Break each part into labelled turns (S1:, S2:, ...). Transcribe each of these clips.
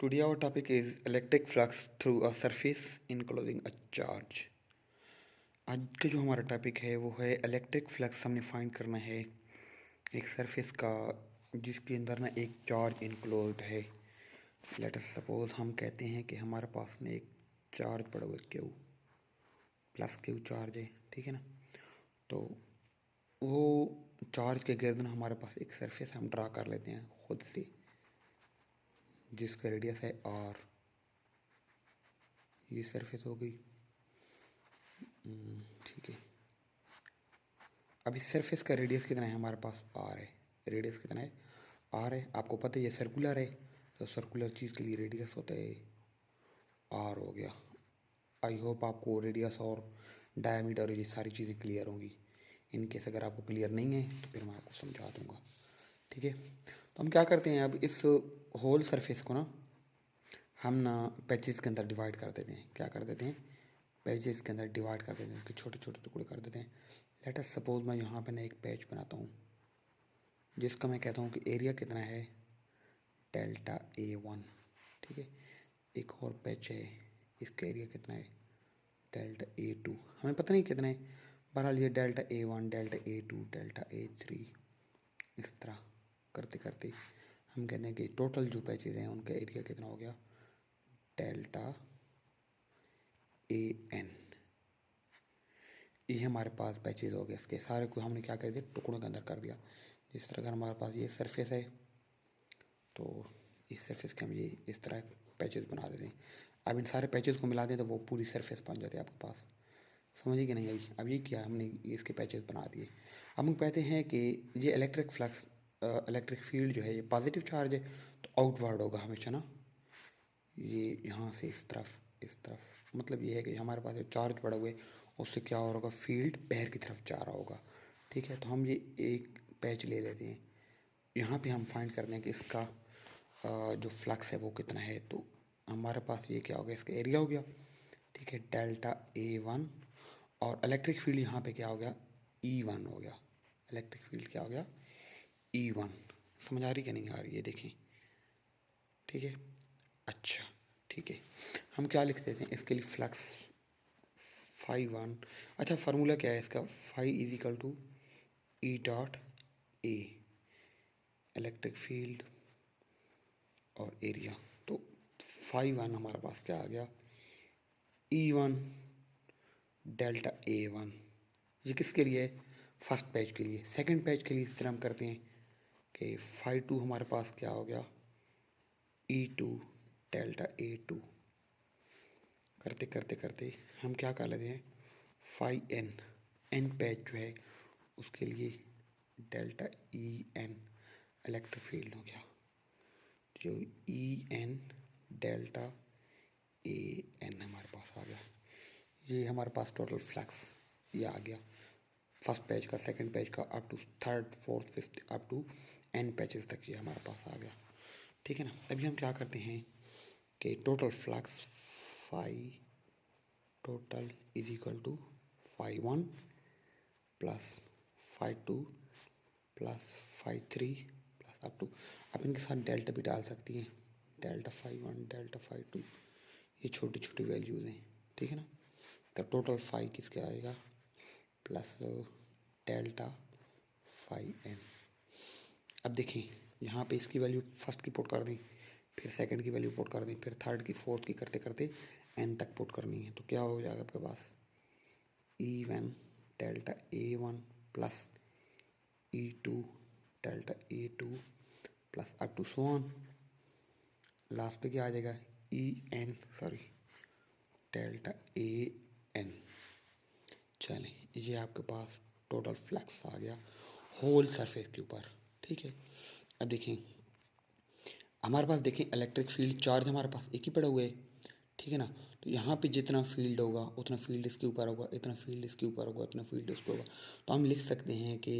S1: Today our topic is electric flux through a surface enclosing a charge। आज का जो हमारा टॉपिक है वो है इलेक्ट्रिक फ्लक्स। हमने फाइंड करना है एक सरफेस का जिसके अंदर ना एक चार्ज इनक्लोज्ड है। लेट अस सपोज हम कहते हैं कि हमारे पास में एक चार्ज पड़ा हुआ क्यू प्लस क्यू चार्ज है, ठीक है ना। तो वो चार्ज के गिर्द हमारे पास एक सरफेस हम ड्रा कर लेते हैं खुद से जिसका रेडियस है आर। ये सरफेस हो गई, ठीक है। अब इस सरफेस का रेडियस कितना है, हमारे पास आर है। रेडियस कितना है, आर है। आपको पता है ये सर्कुलर है, तो सर्कुलर चीज़ के लिए रेडियस होता है आर हो गया। आई होप आपको रेडियस और डायमीटर ये सारी चीज़ें क्लियर होंगी। इनकेस अगर आपको क्लियर नहीं है तो फिर मैं आपको समझा दूंगा, ठीक है। तो हम क्या करते हैं, अब इस होल सरफेस को ना हम ना पैचेस के अंदर डिवाइड कर देते हैं। क्या कर देते हैं, पैचेस के अंदर डिवाइड कर देते हैं, उसके छोटे छोटे टुकड़े कर देते हैं। लेट अस सपोज मैं यहाँ पे ना एक पैच बनाता हूँ जिसका मैं कहता हूँ कि एरिया कितना है डेल्टा A1, ठीक है। एक और पैच है, इसका एरिया कितना है डेल्टा A2। हमें पता नहीं कितना है, बहरहाल ये delta A1 delta A2 delta A3 इस तरह करते करते हम कहते हैं कि टोटल जो पैचेज हैं उनका एरिया कितना हो गया डेल्टा AN। ये हमारे पास पैचेज हो गए, इसके सारे को हमने क्या कर दिया टुकड़ों के अंदर कर दिया। जिस तरह का हमारे पास ये सरफेस है तो इस सरफेस के हम ये इस तरह पैचेस बना देते हैं। अब इन सारे पैचेस को मिला दें तो वो पूरी सरफेस बन जाती है आपके पास। समझिए कि नहीं आई। अब ये क्या हमने इसके पैचेस बना दिए। अब हम कहते हैं कि ये इलेक्ट्रिक फ्लक्स इलेक्ट्रिक फील्ड जो है ये पॉजिटिव चार्ज है तो आउटवर्ड होगा हमेशा ना, ये यहाँ से इस तरफ। मतलब ये है कि हमारे पास जो चार्ज पड़ा हुआ है उससे क्या हो रहा होगा, फील्ड पैर की तरफ जा रहा होगा, ठीक है। तो हम ये एक पैच ले लेते हैं, यहाँ पे हम फाइंड करते हैं कि इसका जो फ्लक्स है वो कितना है। तो हमारे पास ये क्या हो गया, इसका एरिया हो गया, ठीक है, डेल्टा A1। और इलेक्ट्रिक फील्ड यहाँ पे क्या हो गया E1 हो गया। इलेक्ट्रिक फील्ड क्या हो गया E1। समझ आ रही कि नहीं आ रही है, देखें, ठीक है। अच्छा, ठीक है, हम क्या लिख देते हैं इसके लिए फ्लक्स φ1। अच्छा, फार्मूला क्या है इसका, φ is equal to E dot A, electric field और एरिया। तो φ1 हमारे पास क्या आ गया E1 डेल्टा A1। ये किसके लिए है, फर्स्ट पैच के लिए। सेकंड पैच के लिए इस तरह हम करते हैं कि φ2 हमारे पास क्या हो गया E2 डेल्टा A2। करते करते करते हम क्या कर लेते हैं φn, एन पैच जो है उसके लिए डेल्टा EN इलेक्ट्रिक फील्ड हो गया, जो EN डेल्टा AN हमारे पास आ गया। ये हमारे पास टोटल फ्लक्स ये आ गया फर्स्ट पैच का, सेकंड पैच का, up to third fourth fifth up to N patches तक ये हमारे पास आ गया, ठीक है ना। अभी हम क्या करते हैं कि total flux phi total is equal to φ1 plus φ2 plus φ3 plus up to. अब इनके साथ डेल्टा भी डाल सकती हैं, डेल्टा φ1 डेल्टा φ2, ये छोटी छोटी वैल्यूज़ हैं, ठीक है ना। तो टोटल फाई किसके आएगा प्लस डेल्टा φn। अब देखिए यहाँ पे इसकी वैल्यू फर्स्ट की पुट कर दी, फिर सेकंड की वैल्यू पुट कर दी, फिर थर्ड की, फोर्थ की, करते करते n तक पुट करनी है। तो क्या हो जाएगा आपके पास E1 delta A1 plus E2 delta A2 plus up to so on. Last पे क्या आ जाएगा डेल्टा AN। चलें, ये आपके पास टोटल फ्लक्स आ गया होल सरफेस के ऊपर, ठीक है। अब देखें हमारे पास, देखें इलेक्ट्रिक फील्ड चार्ज हमारे पास एक ही पड़ा हुआ है, ठीक है ना। तो यहाँ पे जितना फील्ड होगा उतना फील्ड इसके ऊपर होगा, इतना फील्ड इसके ऊपर होगा, इतना फील्ड इसके होगा। तो हम लिख सकते हैं कि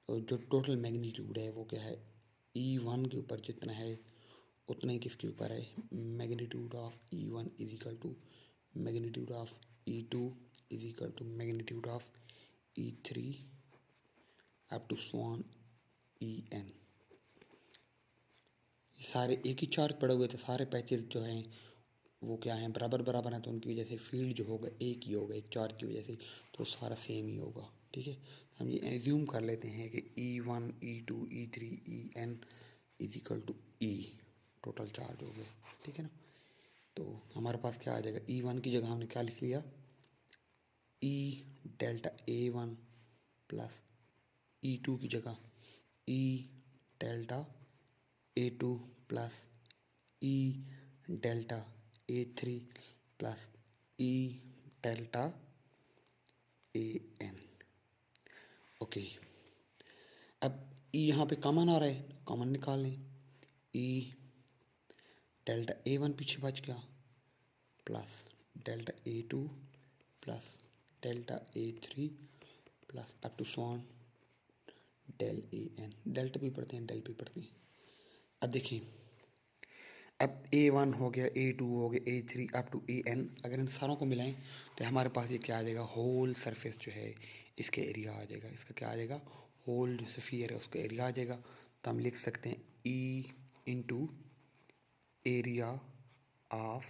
S1: जो टोटल मैग्नीट्यूड है वो क्या है E1 के ऊपर जितना है उतना ही किसके ऊपर है, magnitude of E1 is equal to magnitude of E2 is equal to magnitude of E3 up to so on EN। सारे एक ही चार्ज पड़े हुए थे, सारे पैचेस जो हैं वो क्या हैं, बराबर बराबर हैं, तो उनकी वजह से फील्ड जो होगा एक ही होगा, एक चार्ज की वजह से, तो सारा सेम ही होगा। ठीक है, हम ये एज्यूम कर लेते हैं कि E1 E2 E3 En is equal to E, total charge हो गया। ठीक है ना, तो हमारे पास क्या आ जाएगा, E1 की जगह हमने क्या लिख लिया, E delta A1 plus E2 की जगह E delta A2 plus E delta A3 plus E delta AN। Okay, अब E यहाँ पे कॉमन आ रहा है, कॉमन निकाल लें। E डेल्टा A1 पीछे बच गया plus delta A2 plus delta A3 plus up to so on del AN। Delta भी पढ़ते हैं, डेल भी पढ़ते हैं। अब देखिए, अब A1 हो गया, A2 हो गया, A3 अप टू AN, अगर इन सारों को मिलाएं तो हमारे पास ये क्या आ जाएगा, होल सरफेस जो है इसके एरिया आ जाएगा। इसका क्या आ जाएगा, होल जो स्फीयर है उसका एरिया आ जाएगा। तो हम लिख सकते हैं E into area of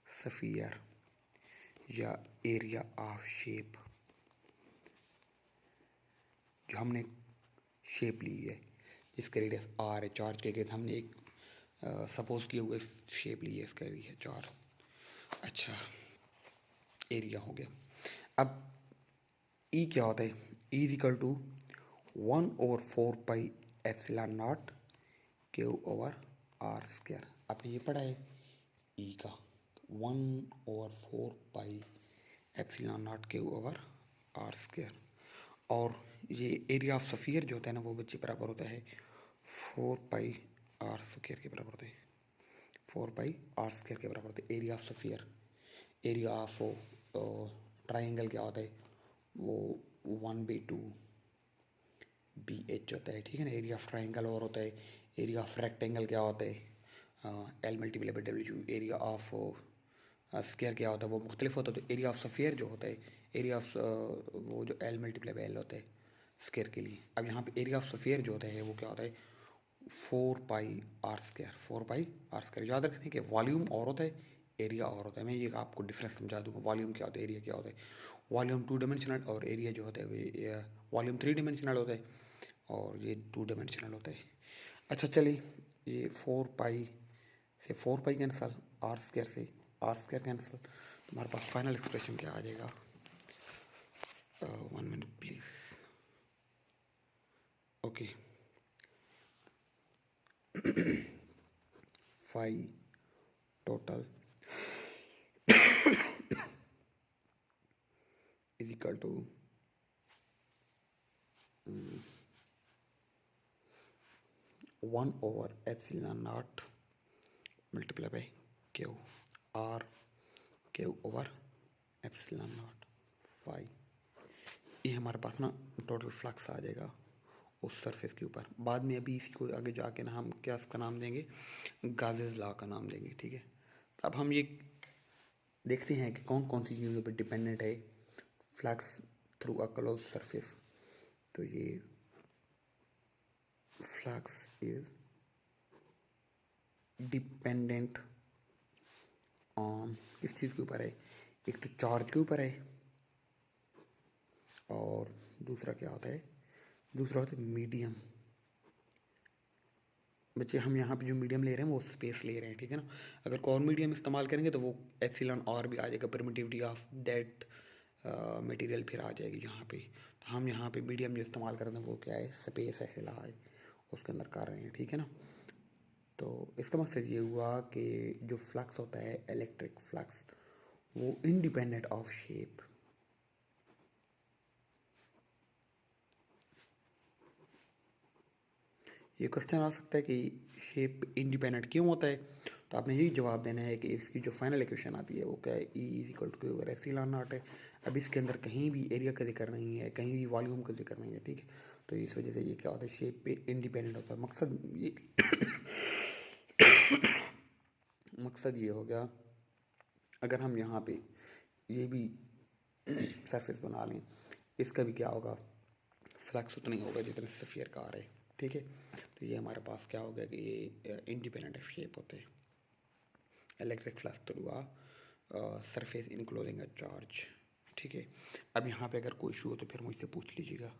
S1: sphere या एरिया ऑफ शेप, जो हमने शेप ली है जिसका रेडियस आर है, चार्ज के केस हमने एक सपोज किए हुए शेप ली है, इसका भी है 4। अच्छा, एरिया हो गया। अब ई क्या होता है, E is equal to 1/4 pi epsilon naught q over r square. आपने ये पढ़ा है ई का 1/4 pi epsilon naught q over r square. और ये एरिया ऑफ स्फीयर जो होता है ना, वो बच्चे बराबर होता है 4 पाई आर स्क्वायर के बराबर होता है, 4 पाई आर स्क्वायर के बराबर होता है area of sphere. Area of triangle क्या होता है, वो 1/2 BH होता है। ठीक है ना, एरिया ऑफ ट्राइंगल और होता है। एरिया ऑफ रेक्टेंगल क्या होता है, L multiply by W। Area of square क्या होता है, वो मुख्तलिफ होता है। तो एरिया ऑफ स्फीयर जो होता है, एरिया ऑफ वो जो L मल्टीप्लाई बाई L होता है स्क्वायर के लिए। अब यहाँ पे एरिया ऑफ स्फीयर जो होता है वो क्या होता है, 4 pi r square. 4 pi r square याद रखने के, वॉल्यूम और होता है, एरिया और होता है। मैं ये आपको डिफरेंस समझा दूंगा, वॉल्यूम क्या होता है, एरिया क्या होता है। वॉल्यूम 2 डिमेंशनल और एरिया जो होता है वॉल्यूम 3 डिमेंशनल होता है और ये 2 डिमेंशनल होता है। अच्छा चलिए, ये 4 पाई से 4 पाई कैंसल, आर स्क्वायर से आर स्क्वायर कैंसल, तो हमारे पास फाइनल एक्सप्रेशन क्या आ जाएगा, 1 minute please. Okay, phi total is equal to 1/एप्सिलॉन naught multiply by q r q over epsilon naught phi. ये हमारे पास ना टोटल फ्लक्स आ जाएगा उस सरफेस के ऊपर। बाद में अभी इसी को आगे जाके ना हम क्या इसका नाम देंगे, गाजेस लॉ का नाम देंगे। ठीक है, तो अब हम ये देखते हैं कि कौन कौन सी चीज़ों पर डिपेंडेंट है flux through a close surface. तो ये फ्लक्स इज डिपेंडेंट ऑन किस चीज़ के ऊपर है, एक तो चार्ज के ऊपर है और दूसरा क्या होता है, दूसरा होता है मीडियम। बच्चे हम यहाँ पे जो मीडियम ले रहे हैं वो स्पेस ले रहे हैं। ठीक है ना, अगर कोई और मीडियम इस्तेमाल करेंगे तो वो एप्सिलॉन और भी आ जाएगा, परमिटिविटी ऑफ दैट मटेरियल फिर आ जाएगी यहाँ पे। तो हम यहाँ पे मीडियम जो इस्तेमाल कर रहे हैं वो क्या है, स्पेस है फिलहाल उसके अंदर कर रहे हैं। ठीक है ना, तो इसका मकसद ये हुआ कि जो फ्लक्स होता है इलेक्ट्रिक फ्लक्स, वो इंडिपेंडेंट ऑफ शेप। ये क्वेश्चन आ सकता है कि शेप इंडिपेंडेंट क्यों होता है, तो आपने यही जवाब देना है कि इसकी जो फाइनल इक्वेशन आती है वो क्या है, E is equal to over epsilon naught है। अब इसके अंदर कहीं भी एरिया का जिक्र नहीं है, कहीं भी वॉल्यूम का जिक्र नहीं है। ठीक है, तो इस वजह से ये क्या होता है, शेप पे इंडिपेंडेंट होता है। मकसद ये मकसद ये हो गया, अगर हम यहाँ पे ये भी सरफेस बना लें, इसका भी क्या होगा, फ्लक्स उतना ही होगा जितना स्फीयर का आ रहा है। ठीक है। तो ये हमारे पास क्या हो गया कि ये इंडिपेंडेंट शेप होते हैं। Electric flux through surface enclosing a charge. ठीक है। अब यहाँ पे अगर कोई इशू हो तो फिर मुझसे पूछ लीजिएगा।